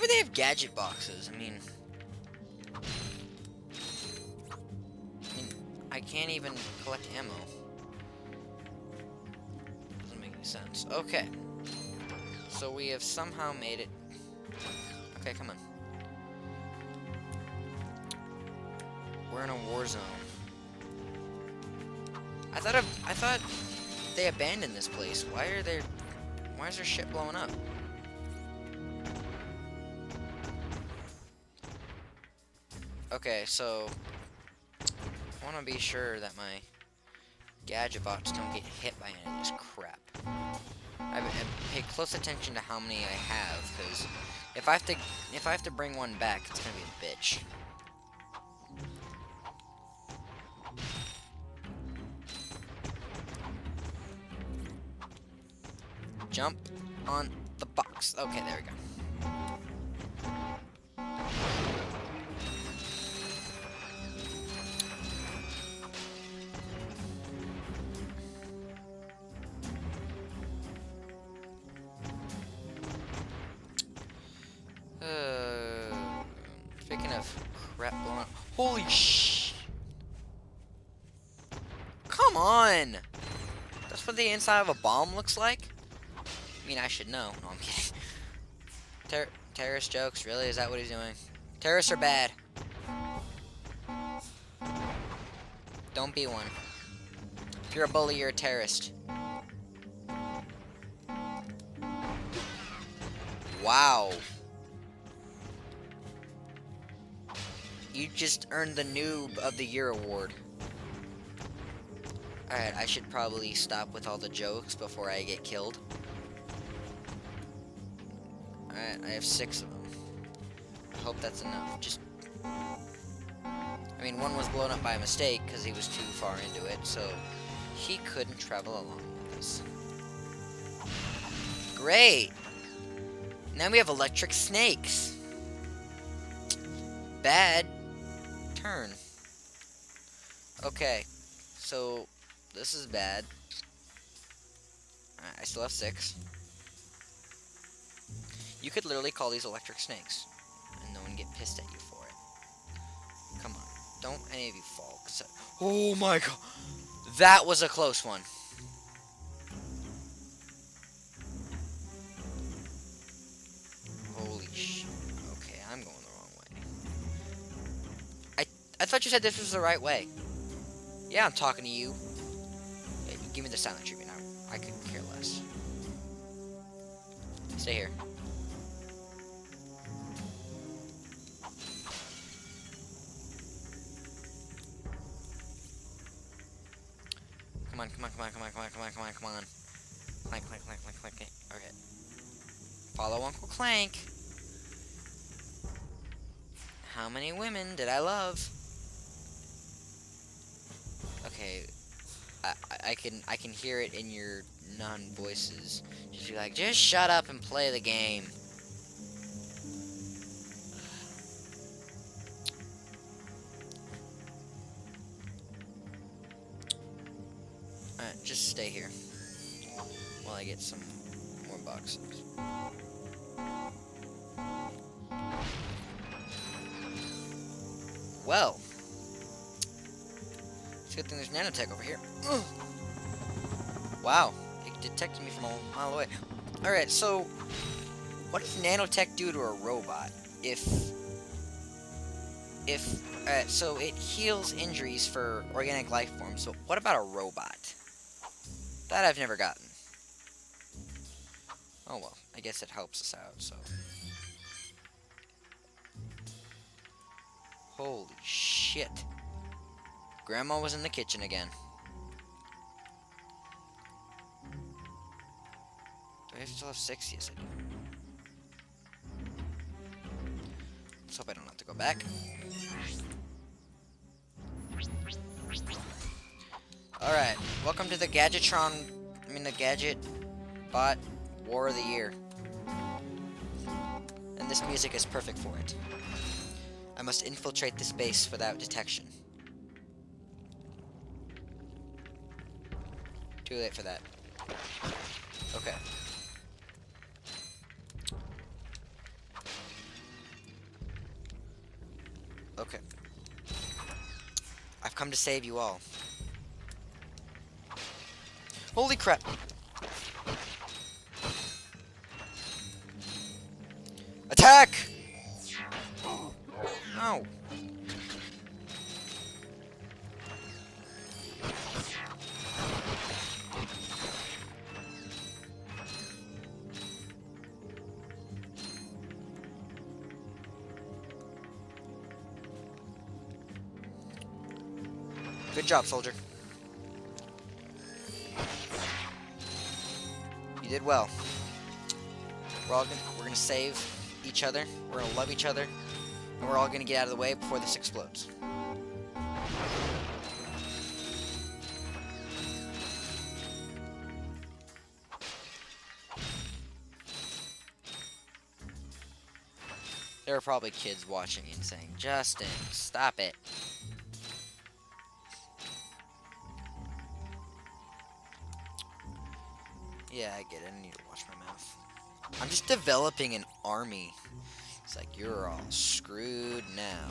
they have gadget boxes? I mean, I can't even collect ammo. Doesn't make any sense. Okay. So we have somehow made it. Okay, come on. We're in a war zone. I thought they abandoned this place. Why is their shit blowing up? Okay, so I want to be sure that my gadget bots don't get hit by any of this crap. I pay close attention to how many I have, because if I have to bring one back, it's gonna be a bitch. Jump on the box. Okay, there we go. Speaking of crap blowing up. Holy sh! Come on! That's what the inside of a bomb looks like? I mean, I should know. No, I'm kidding. Terrorist jokes? Really? Is that what he's doing? Terrorists are bad. Don't be one. If you're a bully, you're a terrorist. Wow. You just earned the Noob of the Year award. Alright, I should probably stop with all the jokes before I get killed. Alright, I have 6 of them. I hope that's enough. I mean, one was blown up by mistake because he was too far into it, so he couldn't travel along with us. Great! Now we have electric snakes. Bad turn. Okay, so this is bad. I still have 6. You could literally call these electric snakes, and no one get pissed at you for it. Come on, don't any of you fall. Oh my god, that was a close one. Holy shit. Okay, I'm going the wrong way. I thought you said this was the right way. Yeah, I'm talking to you. Yeah, give me the silent treatment. I could care less. Stay here. Come on, come on, come on, come on, come on, come on, come on, come on. Clank, clank, clank, clank, clank, clank. Okay. Follow Uncle Clank. How many women did I love? Okay. I can hear it in your non-voices. Just be like, just shut up and play the game. Alright, just stay here while I get some more boxes. Well, it's a good thing there's nanotech over here. Ugh. Wow, it detected me from a mile away. Alright, so what does nanotech do to a robot? Alright, so it heals injuries for organic life forms, so what about a robot? That I've never gotten. Oh well, I guess it helps us out, so. Holy shit. Grandma was in the kitchen again. Do I still have 6? Yes, I do. Let's hope I don't have to go back. Alright, welcome to the the Gadget Bot War of the Year. And this music is perfect for it. I must infiltrate this base without detection. Too late for that. Okay. Okay. I've come to save you all. Holy crap! Attack! No. Good job, soldier. You did well. We're gonna save each other. We're gonna love each other, and we're all gonna get out of the way before this explodes. There are probably kids watching and saying, "Justin, stop it." Yeah, I get it. I need to watch my mouth. I'm just developing an army. It's like, you're all screwed now.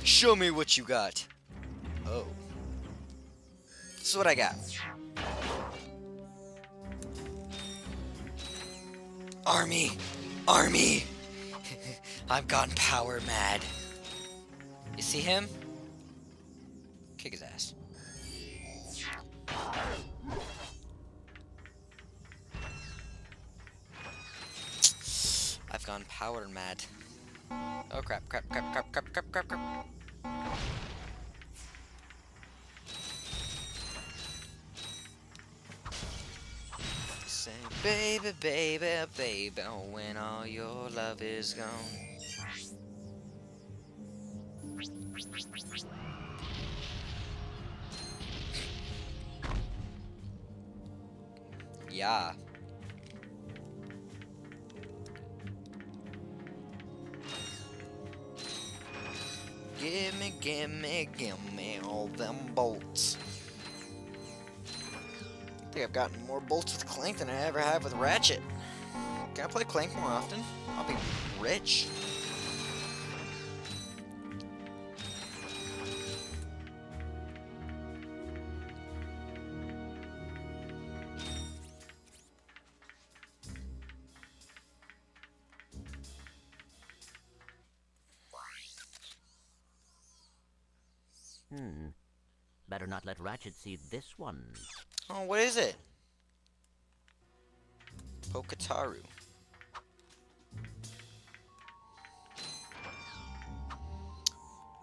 Show me what you got. Oh. This is what I got. Army! Army! I've gone power mad. You see him? Kick his ass. I've gone power mad. Oh crap, crap, crap, crap, crap, crap, crap, crap. Say, baby, baby, baby, when all your love is gone. Yeah. Gimme all them bolts. I think I've gotten more bolts with Clank than I ever have with Ratchet. Can I play Clank more often? I'll be rich. Better not let Ratchet see this one. Oh, what is it? Pokataru.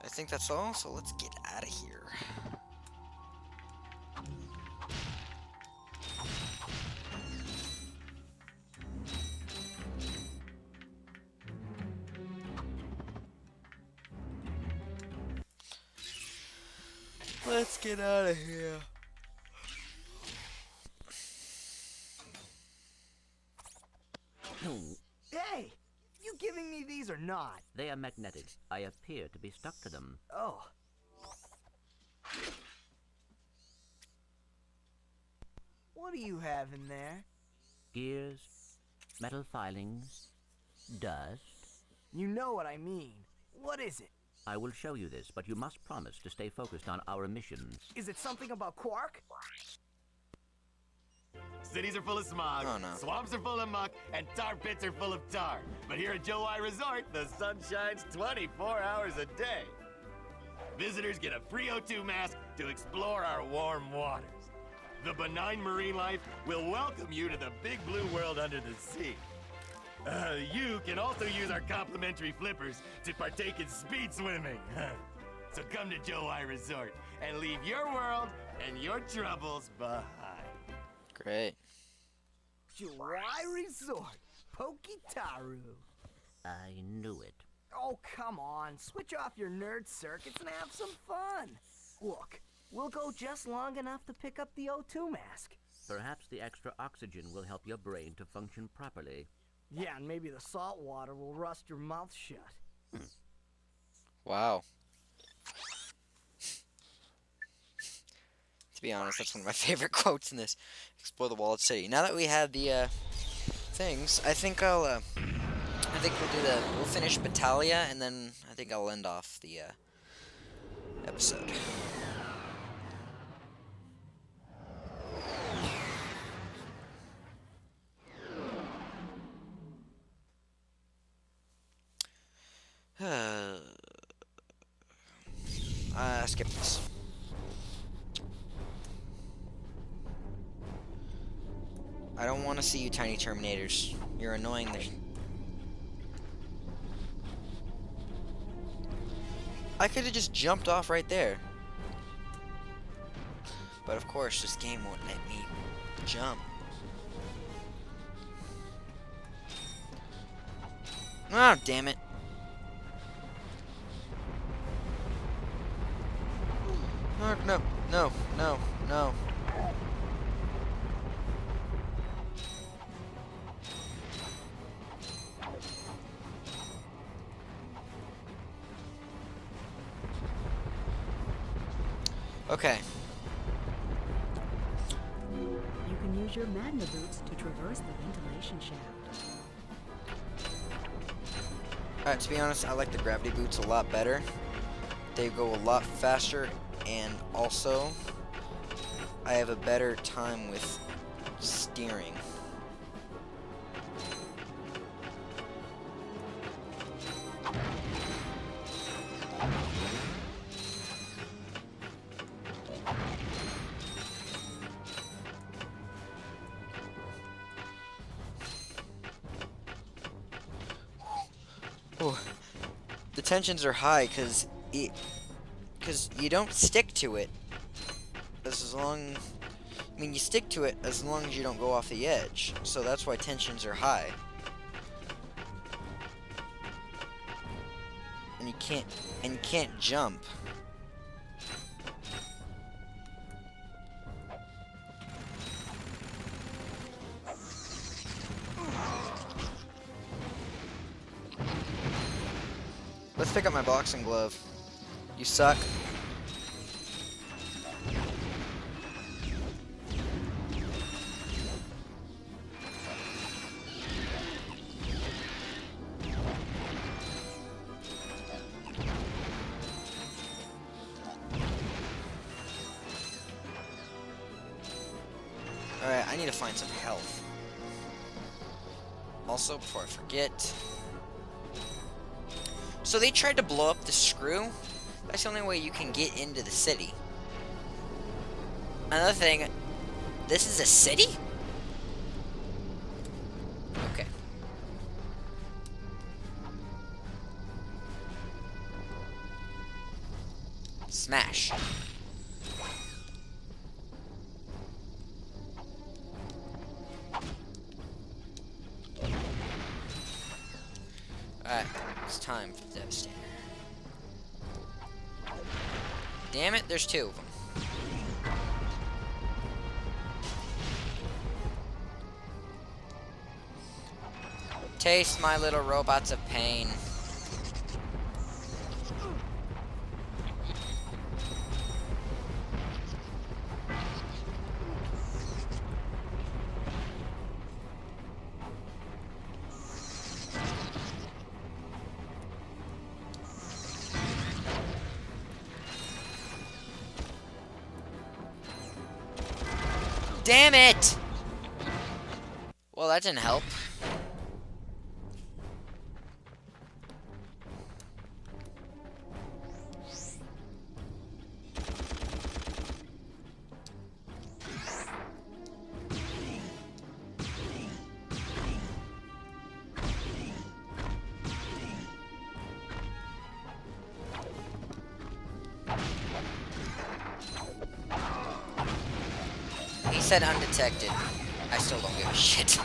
I think that's all, so let's get out of here. Let's get out of here. Hey! You giving me these or not? They are magnetic. I appear to be stuck to them. Oh. What do you have in there? Gears, metal filings, dust. You know what I mean. What is it? I will show you this, but you must promise to stay focused on our missions. Is it something about Quark? Cities are full of smog, Oh, no. swamps are full of muck, and tar pits are full of tar. But here at Joe I Resort, the sun shines 24 hours a day. Visitors get a free O2 mask to explore our warm waters. The benign marine life will welcome you to the big blue world under the sea. You can also use our complimentary flippers to partake in speed swimming. So come to Joe I Resort and leave your world and your troubles behind. Great. July Resort. Pokitaru. I knew it. Oh, come on. Switch off your nerd circuits and have some fun. Look, we'll go just long enough to pick up the O2 mask. Perhaps the extra oxygen will help your brain to function properly. Yeah, and maybe the salt water will rust your mouth shut. Wow. To be honest, that's one of my favorite quotes in this. Explore the Walled City. Now that we have the things, I think think we'll finish Battaglia, and then I think I'll end off the episode. Skip this. I don't want to see you, tiny Terminators. You're annoying. I could have just jumped off right there. But of course, this game won't let me jump. Oh, damn it. Oh, no, no, no, no. Okay. You can use your magna boots to traverse the ventilation shaft. Alright, to be honest, I like the gravity boots a lot better. They go a lot faster, and also, I have a better time with steering. Oh, the tensions are high because you don't stick to it as long. I mean, you stick to it as long as you don't go off the edge. So that's why tensions are high. And you can't jump. Let's pick up my boxing glove. You suck. Alright, I need to find some health. Also, before I forget... So they tried to blow up the screw. That's the only way you can get into the city. Another thing, this is a city? Okay. Smash. Alright, it's time for the Devastator. Damn it, there's two of them. Taste my little robots of pain. Damn it! Well, that didn't help. He said undetected. I still don't give a shit.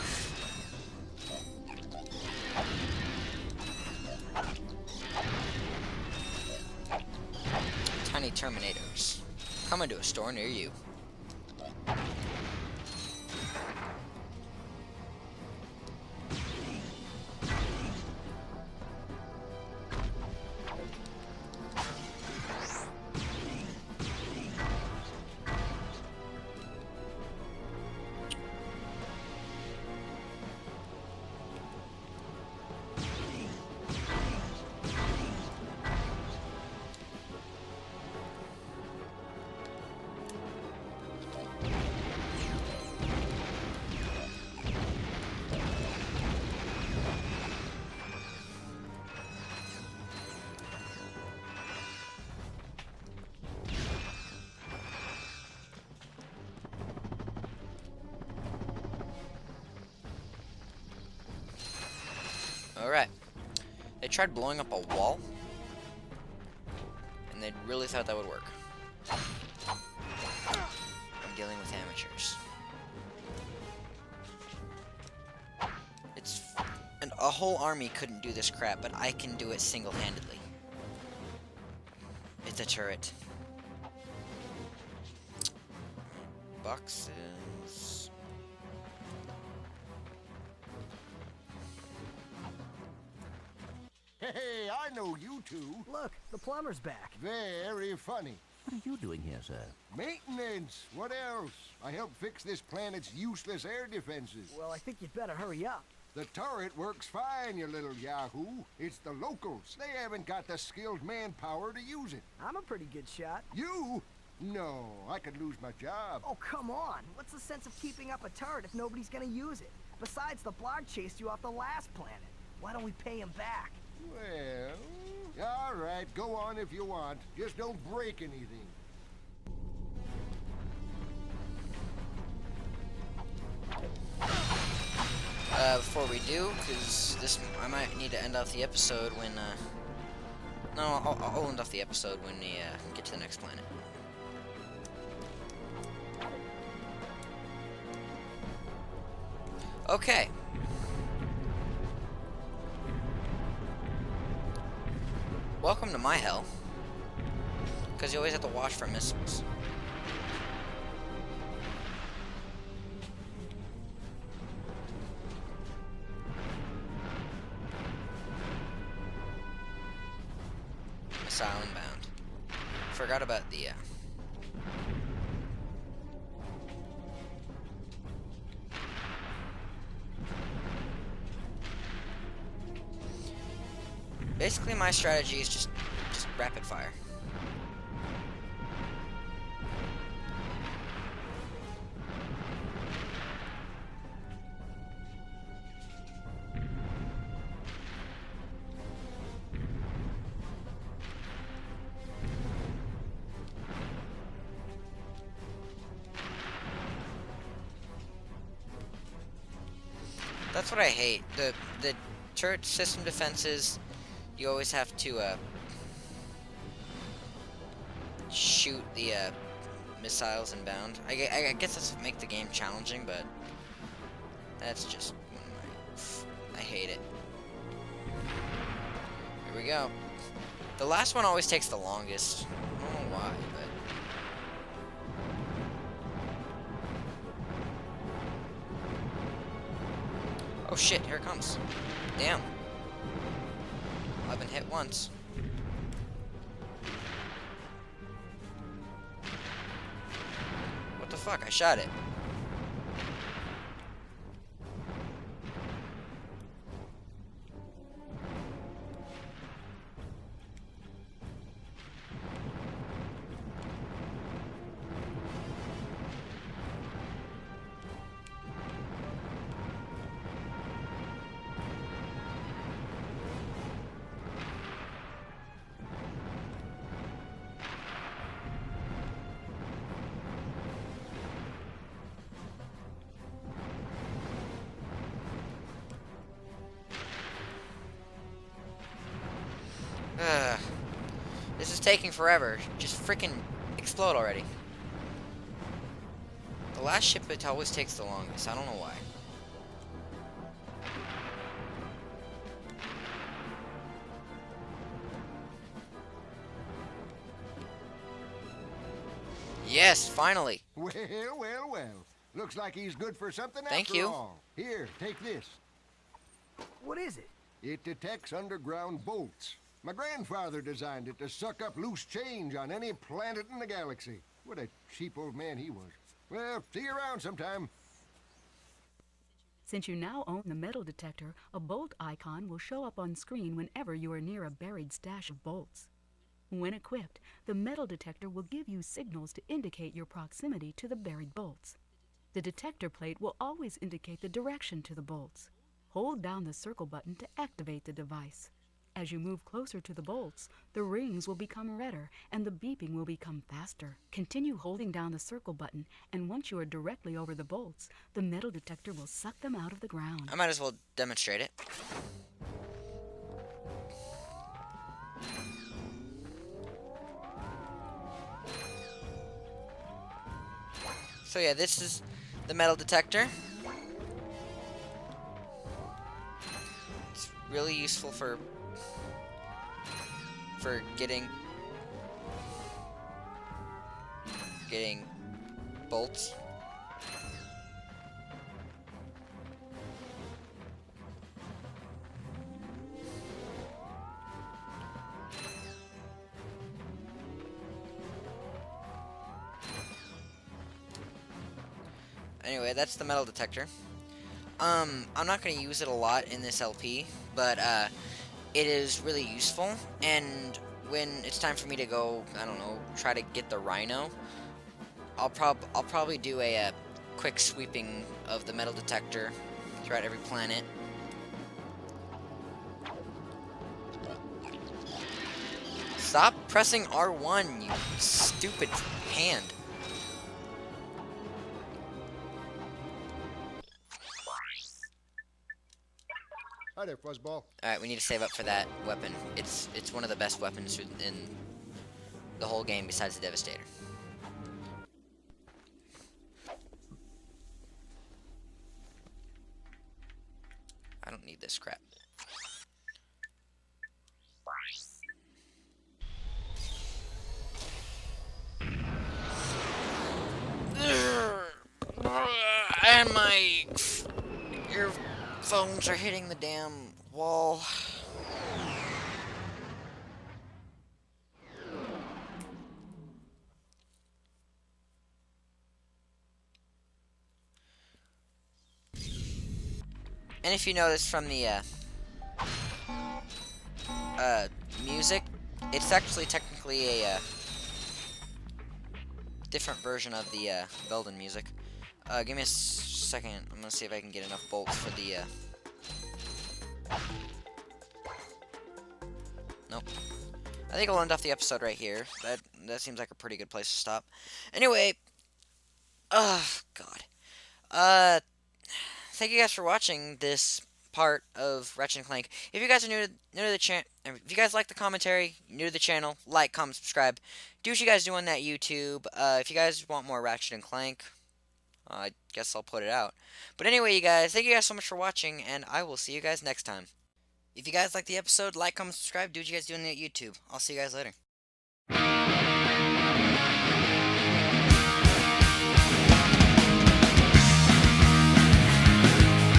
Tiny Terminators. Coming to a store near you. Alright. They tried blowing up a wall, and they really thought that would work. I'm dealing with amateurs. And a whole army couldn't do this crap, but I can do it single-handedly. It's a turret. Boxes. Hey, I know you two. Look, the plumber's back. Very funny. What are you doing here, sir? Maintenance. What else? I help fix this planet's useless air defenses. Well, I think you'd better hurry up. The turret works fine, you little yahoo. It's the locals. They haven't got the skilled manpower to use it. I'm a pretty good shot. You? No, I could lose my job. Oh, come on. What's the sense of keeping up a turret if nobody's gonna use it? Besides, the blog chased you off the last planet. Why don't we pay him back? Well, all right, go on if you want. Just don't break anything. Before we do, because I might need to end off the episode when, no, I'll end off the episode when we, get to the next planet. Okay. Welcome to my hell. Because you always have to watch for missiles. Missile inbound. Forgot about the, Basically, my strategy is just rapid fire. That's what I hate. The turret system defenses. You always have to shoot the missiles inbound. I guess that's to make the game challenging, but that's just one of my... I hate it. Here we go. The last one always takes the longest. I don't know why, but... Oh shit, here it comes. Damn. I've been hit once. What the fuck? I shot it. This is taking forever. Just freaking explode already. The last ship, it always takes the longest. I don't know why. Yes, finally. Well, well, well. Looks like he's good for something Thank after you. all. Here, take this. What is it? It detects underground bolts. My grandfather designed it to suck up loose change on any planet in the galaxy. What a cheap old man he was. Well, see you around sometime. Since you now own the metal detector, a bolt icon will show up on screen whenever you are near a buried stash of bolts. When equipped, the metal detector will give you signals to indicate your proximity to the buried bolts. The detector plate will always indicate the direction to the bolts. Hold down the circle button to activate the device. As you move closer to the bolts, the rings will become redder and the beeping will become faster. Continue holding down the circle button, and once you are directly over the bolts, the metal detector will suck them out of the ground. I might as well demonstrate it. So yeah, this is the metal detector. It's really useful for getting bolts. Anyway, that's the metal detector. I'm not going to use it a lot in this LP, but it is really useful. And when it's time for me to go, I don't know, try to get the Rhino, I'll probably do a quick sweeping of the metal detector throughout every planet. Stop pressing R1, you stupid hand. Hi there, Fuzzball. Alright, we need to save up for that weapon. It's one of the best weapons in the whole game besides the Devastator. I don't need this crap. And my earphones are hitting the damn wall. And if you notice from the music, it's actually technically a different version of the Belden music. Give me a second. I'm gonna see if I can get enough bolts for the. Nope. I think I'll end off the episode right here. That seems like a pretty good place to stop. Anyway. God. Thank you guys for watching this part of Ratchet and Clank. If you guys are new to the channel, if you guys like the commentary, new to the channel, like, comment, subscribe. Do what you guys do on that YouTube. If you guys want more Ratchet and Clank, I guess I'll put it out. But anyway, you guys, thank you guys so much for watching, and I will see you guys next time. If you guys like the episode, like, comment, subscribe. Do what you guys do on that YouTube. I'll see you guys later.